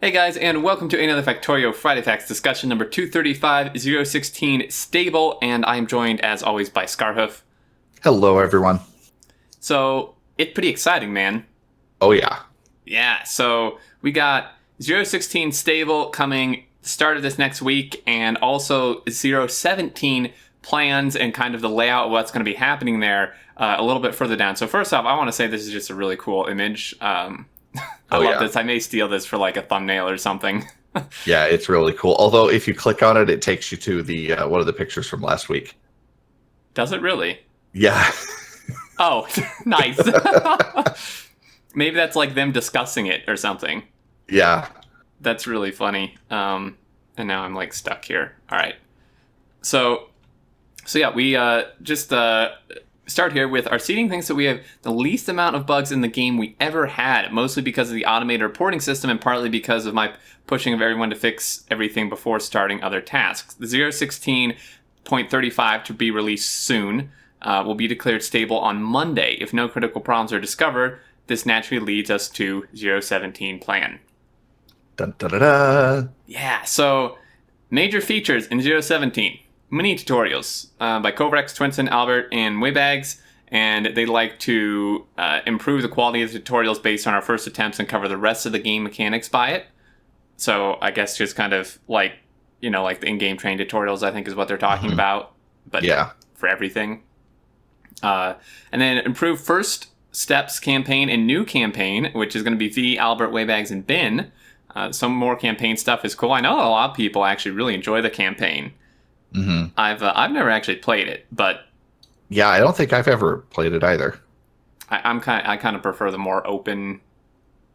Hey guys, and welcome to another Factorio Friday Facts discussion number 235, 016 stable, and I'm joined as always by Scarhoof. Hello, everyone. So, it's pretty exciting, man. Oh, yeah. Yeah, so we got 016 stable coming start of this next week, and also 017 plans and kind of the layout of what's going to be happening there a little bit further down. So first off, I want to say this is just a really cool image. I love this. I may steal this for like a thumbnail or something. Yeah, it's really cool. Although if you click on it, it takes you to the one of the pictures from last week. Does it really? Yeah. Oh, nice. Maybe that's like them discussing it or something. Yeah. That's really funny. And now I'm like stuck here. All right. So yeah, we just start here with our seeding things. So we have the least amount of bugs in the game we ever had, mostly because of the automated reporting system and partly because of my pushing of everyone to fix everything before starting other tasks. The 016.35 to be released soon will be declared stable on Monday. If no critical problems are discovered, this naturally leads us to 017 plan. Dun, da, da, da. Yeah, so major features in 017. Mini tutorials by Kovrex, Twinson, Albert, and Waybags, and they'd like to improve the quality of the tutorials based on our first attempts and cover the rest of the game mechanics by it. So I guess just kind of like, like the in-game train tutorials, I think is what they're talking about, but yeah, for everything. And then improve first steps campaign and new campaign, which is going to be V, Albert, Waybags, and Bin. Some more campaign stuff is cool. I know a lot of people actually really enjoy the campaign. Mm-hmm. I've never actually played it, but yeah, I don't think I've ever played it either. I kind of prefer the more open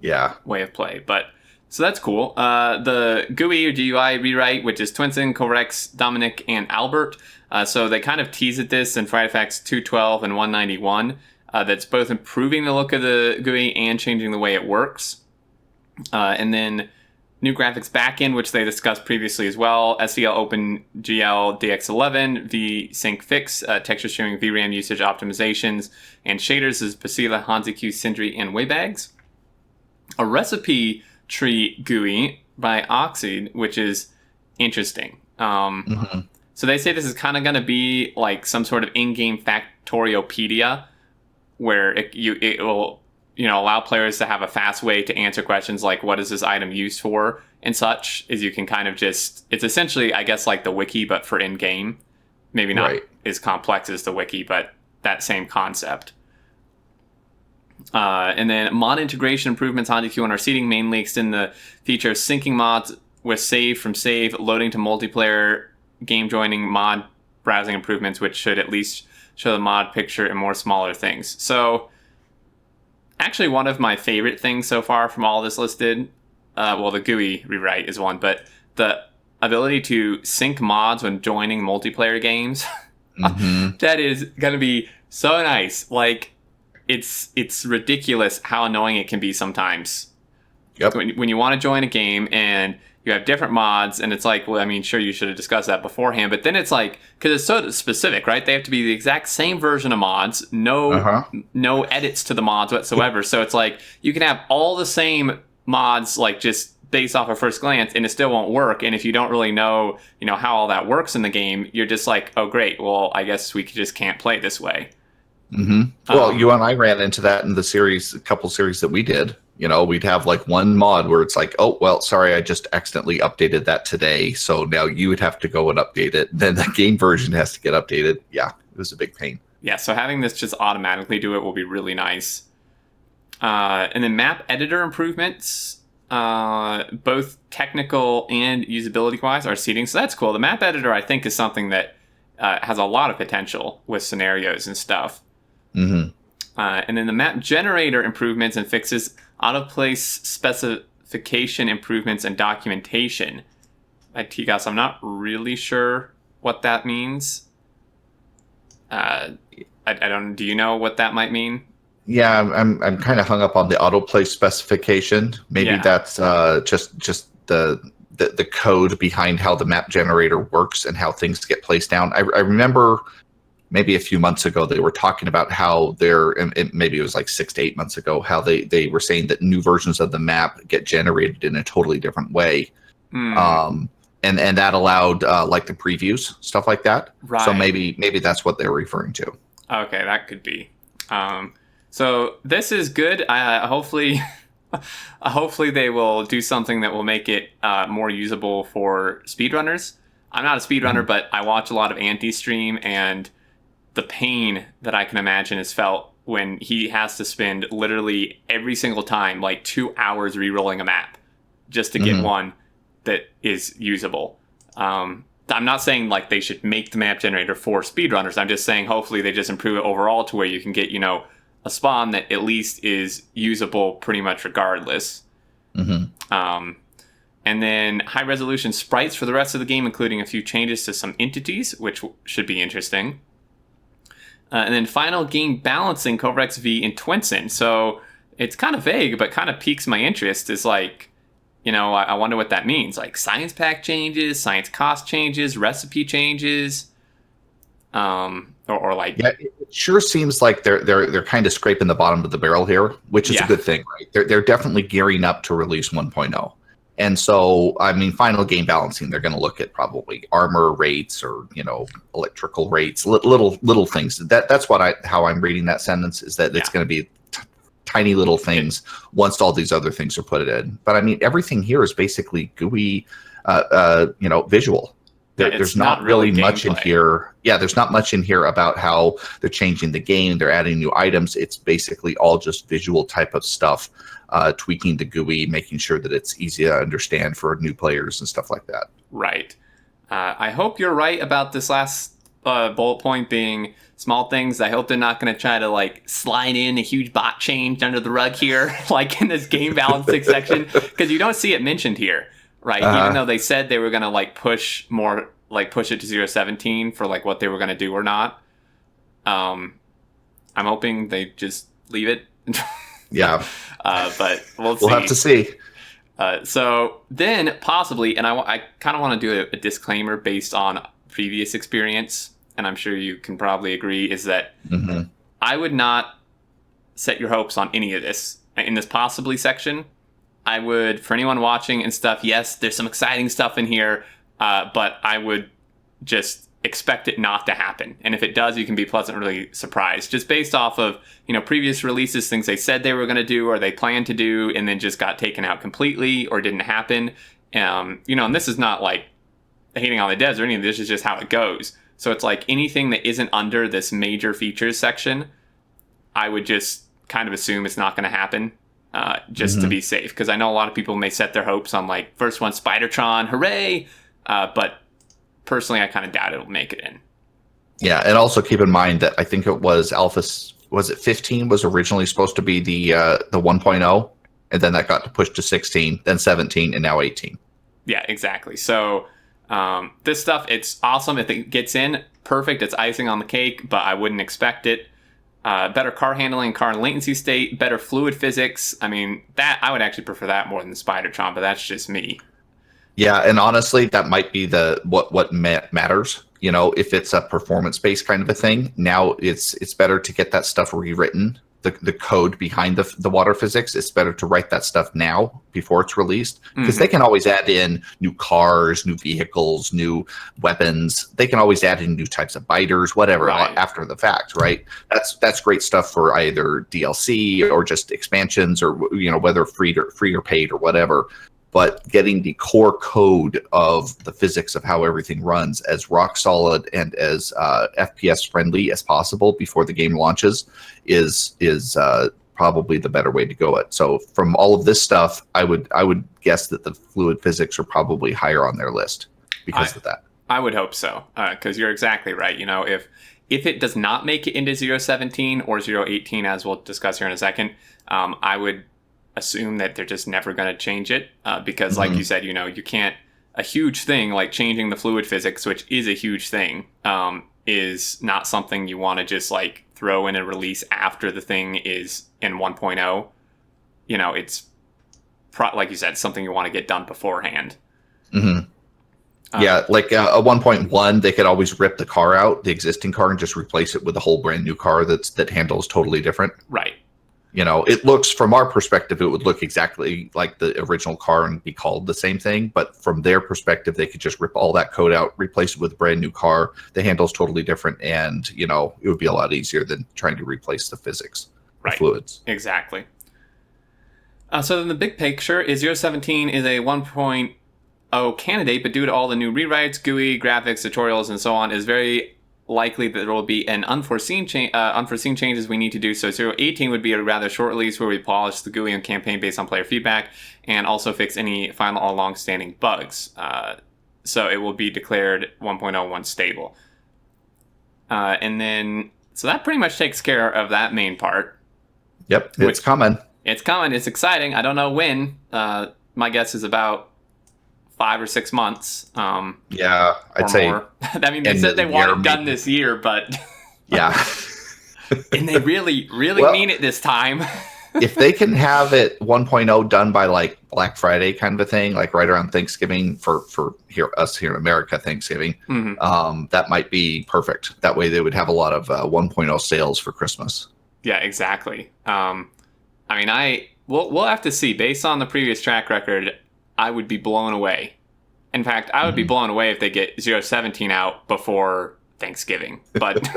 way of play. But so that's cool. The GUI or GUI rewrite, which is Twinson, Kovrex, Dominic, and Albert. So they kind of teased at this in Friday Facts 212 and 191. That's both improving the look of the GUI and changing the way it works. And then new graphics backend, which they discussed previously as well. SVL OpenGL DX11, VSync Fix, texture sharing VRAM usage optimizations, and shaders is Basila, HanziQ, Sindri, and Waybags. A recipe tree GUI by Oxide, which is interesting. So they say this is kind of going to be like some sort of in-game Factoriopedia, where it will allow players to have a fast way to answer questions like what is this item used for and such, is you can kind of just, it's essentially, I guess, like the wiki, but for in-game. Maybe not as complex as the wiki, but that same concept. And then mod integration improvements on DQ and our seeding, mainly extend the feature of syncing mods with save from save, loading to multiplayer, game joining, mod browsing improvements, which should at least show the mod picture and more smaller things. So actually, one of my favorite things so far from all this listed, the GUI rewrite is one, but the ability to sync mods when joining multiplayer games, that is going to be so nice. Like, it's ridiculous how annoying it can be sometimes. Yep. When you want to join a game and you have different mods, and it's like, well, I mean, sure, you should have discussed that beforehand, but then it's like, because it's so specific, right? They have to be the exact same version of mods, no edits to the mods whatsoever. So it's like, you can have all the same mods, like just based off of first glance, and it still won't work. And if you don't really know, how all that works in the game, you're just like, oh, great, well, I guess we just can't play this way. Well, you and I ran into that in the couple series that we did. We'd have like one mod where it's like, oh, well, sorry, I just accidentally updated that today. So now you would have to go and update it. Then the game version has to get updated. Yeah, it was a big pain. Yeah, so having this just automatically do it will be really nice. And then map editor improvements, both technical and usability-wise, are seeding. So that's cool. The map editor, I think, is something that has a lot of potential with scenarios and stuff. And then the map generator improvements and fixes, out-of-place specification improvements, and documentation. Like TGOS, I'm not really sure what that means. I don't. Do you know what that might mean? Yeah, I'm kind of hung up on the autoplay specification. Maybe that's just the code behind how the map generator works and how things get placed down. I remember maybe a few months ago, they were talking about how maybe it was like 6 to 8 months ago, how they were saying that new versions of the map get generated in a totally different way. And that allowed like the previews, stuff like that. Right. So maybe that's what they're referring to. Okay, that could be. So this is good. Hopefully they will do something that will make it more usable for speedrunners. I'm not a speedrunner, but I watch a lot of anti-stream, and the pain that I can imagine is felt when he has to spend literally every single time like 2 hours re-rolling a map just to get one that is usable. I'm not saying like they should make the map generator for speedrunners. I'm just saying hopefully they just improve it overall to where you can get, a spawn that at least is usable pretty much regardless. And then high-resolution sprites for the rest of the game, including a few changes to some entities, which should be interesting. And then final game balancing Corex V in Twinsen. So it's kind of vague, but kind of piques my interest. Is like, I wonder what that means. Like science pack changes, science cost changes, recipe changes, or like. Yeah, it sure seems like they're kind of scraping the bottom of the barrel here, which is a good thing, right? They're definitely gearing up to release 1.0. And so, I mean, final game balancing, they're going to look at probably armor rates or, electrical rates, little things. That's how I'm reading that sentence, is that it's going to be tiny little things once all these other things are put in. But I mean, everything here is basically GUI, visual. There's not really much in here. Yeah, there's not much in here about how they're changing the game. They're adding new items. It's basically all just visual type of stuff. Tweaking the GUI, making sure that it's easy to understand for new players and stuff like that. Right. I hope you're right about this last bullet point being small things. I hope they're not going to try to like slide in a huge bot change under the rug here, like in this game balancing section, because you don't see it mentioned here, right? Even though they said they were going to like push it to 0.17 for like what they were going to do or not. I'm hoping they just leave it. Yeah. But we'll see. We'll have to see. So then possibly, and I kind of want to do a disclaimer based on previous experience, and I'm sure you can probably agree, is that I would not set your hopes on any of this. In this possibly section, I would, for anyone watching and stuff, yes, there's some exciting stuff in here, but I would just expect it not to happen. And if it does, you can be pleasantly surprised, just based off of, previous releases, things they said they were going to do or they planned to do and then just got taken out completely or didn't happen. And this is not like hating on the devs or anything. This is just how it goes. So it's like anything that isn't under this major features section, I would just kind of assume it's not going to happen, just to be safe. Because I know a lot of people may set their hopes on like first one, Spidertron, hooray! But personally, I kind of doubt it'll make it in. Yeah, and also keep in mind that I think it was Alpha, was it 15 was originally supposed to be the 1.0, and then that got pushed to 16, then 17, and now 18. Yeah, exactly. So this stuff, it's awesome. If it gets in, perfect. It's icing on the cake, but I wouldn't expect it. Better car handling, car and latency state, better fluid physics. I mean, that I would actually prefer that more than the Spidertron, but that's just me. Yeah, and honestly, that might be what matters. If it's a performance-based kind of a thing, now it's better to get that stuff rewritten. The code behind the water physics, it's better to write that stuff now before it's released, because they can always add in new cars, new vehicles, new weapons. They can always add in new types of biters, whatever, after the fact, right? That's great stuff for either DLC or just expansions, or whether free or paid or whatever. But getting the core code of the physics of how everything runs as rock solid and as FPS friendly as possible before the game launches is probably the better way to go. So from all of this stuff, I would guess that the fluid physics are probably higher on their list because of that. I would hope so, because you're exactly right. If it does not make it into 0.17 or 0.18, as we'll discuss here in a second, I would assume that they're just never going to change it, because like you said, you can't, a huge thing like changing the fluid physics, which is a huge thing, is not something you want to just like throw in a release after the thing is in 1.0. It's like you said, something you want to get done beforehand. Yeah, like a 1.1, they could always rip the car out, the existing car, and just replace it with a whole brand new car that handles totally different. Right. You know, it looks, from our perspective, it would look exactly like the original car and be called the same thing. But from their perspective, they could just rip all that code out, replace it with a brand new car. The handle's totally different. And, you know, it would be a lot easier than trying to replace the physics, the fluids. Exactly. So then the big picture is 017 is a 1.0 candidate, but due to all the new rewrites, GUI, graphics, tutorials, and so on, is very likely that there will be an unforeseen changes we need to do. So 018 would be a rather short release where we polish the GUI and campaign based on player feedback and also fix any final or long-standing bugs. So it will be declared 1.01 stable. And then, so that pretty much takes care of that main part. Yep, it's coming. It's coming. It's exciting. I don't know when. My guess is about 5 or 6 months. Yeah, I'd say. I mean, they said they want it done this year, but yeah, and they really mean it this time. If they can have it 1.0 done by like Black Friday kind of a thing, like right around Thanksgiving for us here in America, Thanksgiving, that might be perfect. That way they would have a lot of 1.0 sales for Christmas. Yeah, exactly. I mean, we'll have to see. Based on the previous track record, I would be blown away. In fact, I would be blown away if they get 017 out before Thanksgiving. But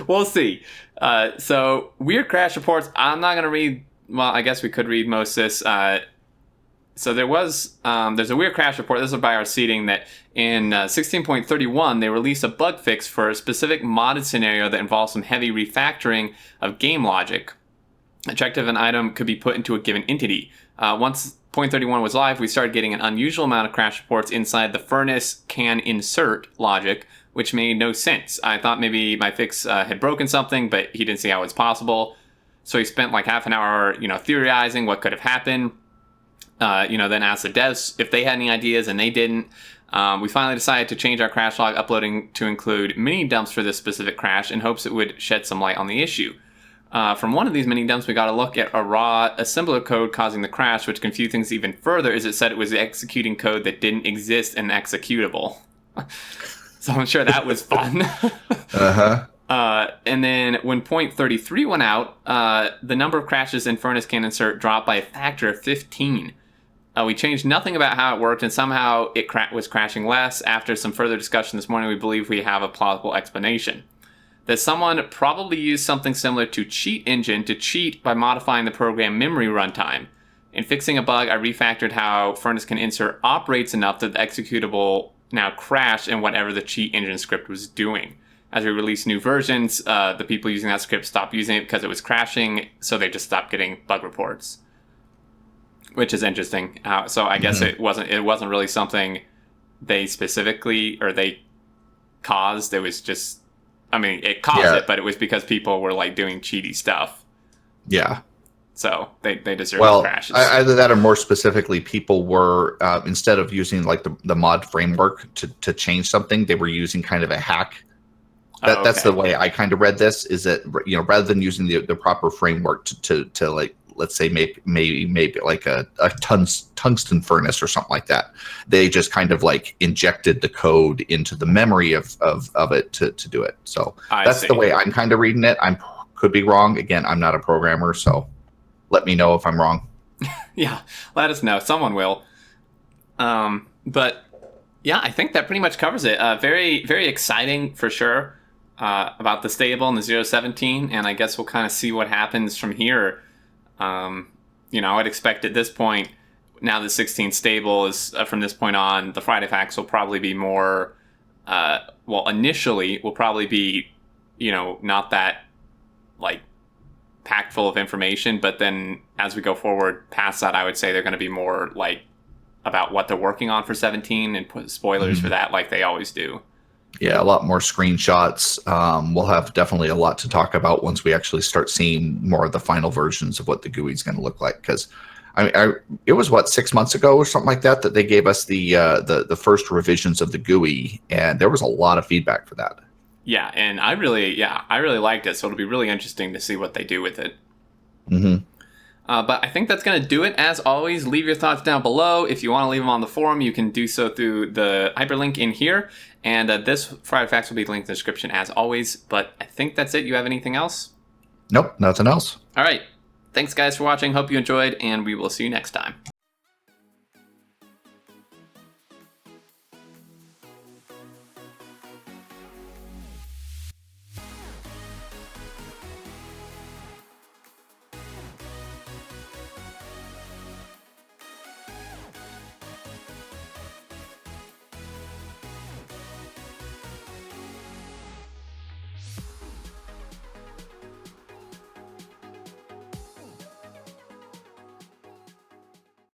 we'll see. So, weird crash reports. I'm not going to read... Well, I guess we could read most of this. So there's a weird crash report. This is by our seeding that in 16.31, they released a bug fix for a specific modded scenario that involves some heavy refactoring of game logic. A check if an item could be put into a given entity. Once 0.31 was live, we started getting an unusual amount of crash reports inside the furnace can insert logic, which made no sense. I thought maybe my fix had broken something, but he didn't see how it's possible. So he spent like half an hour, theorizing what could have happened. Then asked the devs if they had any ideas, and they didn't. We finally decided to change our crash log uploading to include mini dumps for this specific crash in hopes it would shed some light on the issue. From one of these mini dumps, we got a look at a raw assembler code causing the crash, which confused things even further, as it said it was executing code that didn't exist in executable. So I'm sure that was fun. And then when 0.33 went out, the number of crashes in Furnace Can Insert dropped by a factor of 15. We changed nothing about how it worked, and somehow it was crashing less. After some further discussion this morning, we believe we have a plausible explanation. That someone probably used something similar to Cheat Engine to cheat by modifying the program memory runtime. In fixing a bug, I refactored how Furnace Can Insert operates enough that the executable now crashed in whatever the Cheat Engine script was doing. As we release new versions, the people using that script stopped using it because it was crashing, so they just stopped getting bug reports. Which is interesting. So I guess it wasn't really something they specifically, or they caused. It was just, it caused it, but it was because people were like doing cheaty stuff. Yeah. So they deserve crashes. Either that, or more specifically, people were instead of using like the mod framework to change something, they were using kind of a hack. That's the way I kind of read this. Is that rather than using the proper framework to like, let's say maybe like a tungsten furnace or something like that, they just kind of like injected the code into the memory of it to do it. So that's the way I'm kind of reading it. I could be wrong. Again, I'm not a programmer, so let me know if I'm wrong. Yeah, let us know. Someone will. But yeah, I think that pretty much covers it. Very, very exciting for sure about the stable and the 017, and I guess we'll kind of see what happens from here. I'd expect at this point, now the 16 stable is from this point on, the Friday Facts will probably be more, initially will probably be, not that like packed full of information, but then as we go forward past that, I would say they're going to be more like about what they're working on for 17 and put spoilers for that like they always do. Yeah, a lot more screenshots. We'll have definitely a lot to talk about once we actually start seeing more of the final versions of what the GUI is going to look like. Because it was 6 months ago or something like that they gave us the first revisions of the GUI, and there was a lot of feedback for that. Yeah, and I really liked it. So it'll be really interesting to see what they do with it. But I think that's going to do it. As always, leave your thoughts down below. If you want to leave them on the forum, you can do so through the hyperlink in here. And this Friday Facts will be linked in the description as always. But I think that's it. You have anything else? Nope, nothing else. All right. Thanks, guys, for watching. Hope you enjoyed, and we will see you next time.